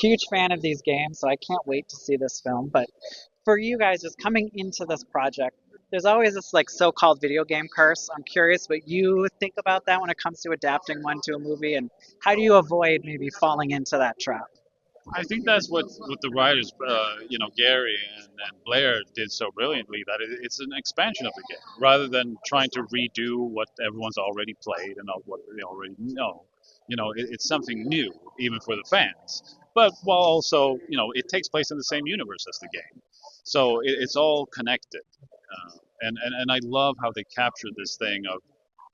huge fan of these games, so I can't wait to see this film. But for you guys, just coming into this project, there's always this like so-called video game curse. I'm curious what you think about that when it comes to adapting one to a movie, and how do you avoid maybe falling into that trap? I think that's what the writers, Gary and Blair did so brilliantly, that it's an expansion of the game rather than trying to redo what everyone's already played and what they already know. It's something new, even for the fans. But while also, it takes place in the same universe as the game, so it's all connected. And I love how they captured this thing of,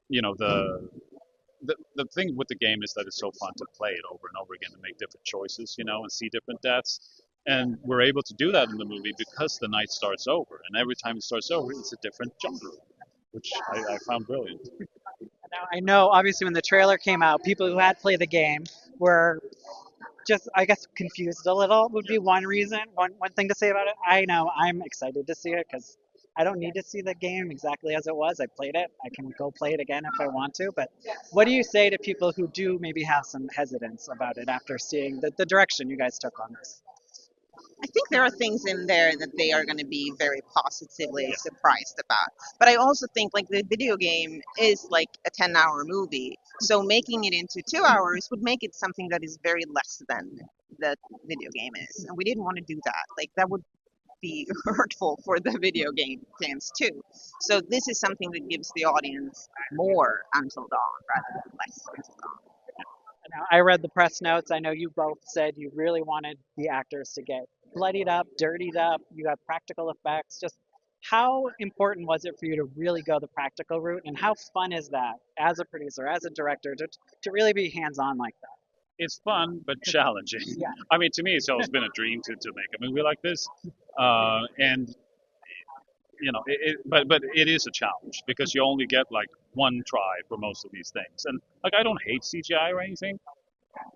you know, the thing with the game is that it's so fun to play it over and over again and make different choices, and see different deaths. And we're able to do that in the movie because the night starts over, and every time it starts over, it's a different genre, which I found brilliant. Now, I know obviously when the trailer came out, people who had played the game were just, I guess, confused a little would be one reason, one thing to say about it. I know I'm excited to see it because I don't need to see the game exactly as it was. I played it. I can go play it again if I want to. But what do you say to people who do maybe have some hesitance about it after seeing the direction you guys took on this? I think there are things in there that they are going to be very positively Yeah. surprised about. But I also think like the video game is like a 10-hour movie. So making it into 2 hours would make it something that is very less than the video game is. And we didn't want to do that. Like that would be hurtful for the video game fans too. So this is something that gives the audience more Until Dawn rather than less Until Dawn. Now, I read the press notes. I know you both said you really wanted the actors to get bloodied up, dirtied up. You got practical effects. Just how important was it for you to really go the practical route? And how fun is that as a producer, as a director, to really be hands on like that? It's fun but challenging. Yeah. I mean, to me, it's always been a dream to make a movie like this, and but it is a challenge because you only get like one try for most of these things. And like, I don't hate CGI or anything,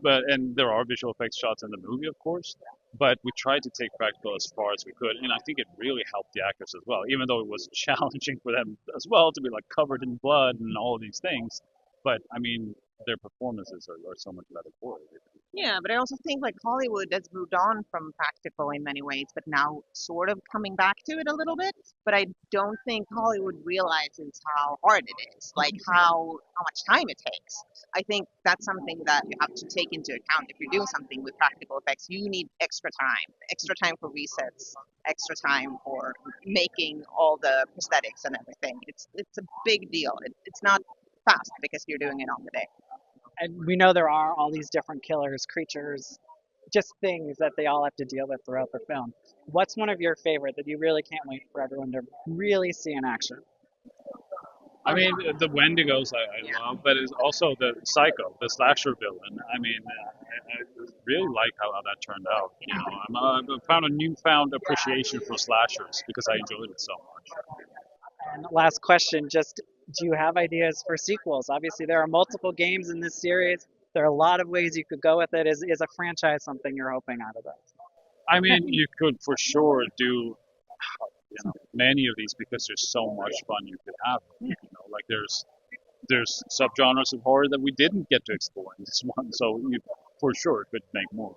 and there are visual effects shots in the movie, of course. But we tried to take practical as far as we could, and I think it really helped the actors as well, even though it was challenging for them as well to be like covered in blood and all of these things. But I mean, their performances are so much better for it. Yeah, but I also think like Hollywood has moved on from practical in many ways, but now sort of coming back to it a little bit. But I don't think Hollywood realizes how hard it is, like how much time it takes. I think that's something that you have to take into account. If you're doing something with practical effects, you need extra time for resets, extra time for making all the prosthetics and everything. It's a big deal. It's not fast because you're doing it on the day. And we know there are all these different killers, creatures, just things that they all have to deal with throughout the film. What's one of your favorite that you really can't wait for everyone to really see in action? I mean, the Wendigos I love, but it's also the Psycho, the slasher villain. I mean, I really like how that turned out. I've found a newfound appreciation for slashers because I enjoyed it so much. And last question, just do you have ideas for sequels? Obviously, there are multiple games in this series. There are a lot of ways you could go with it. Is a franchise something you're hoping out of it? I mean, you could for sure do, many of these because there's so much fun you could have. Like there's subgenres of horror that we didn't get to explore in this one, so you for sure could make more.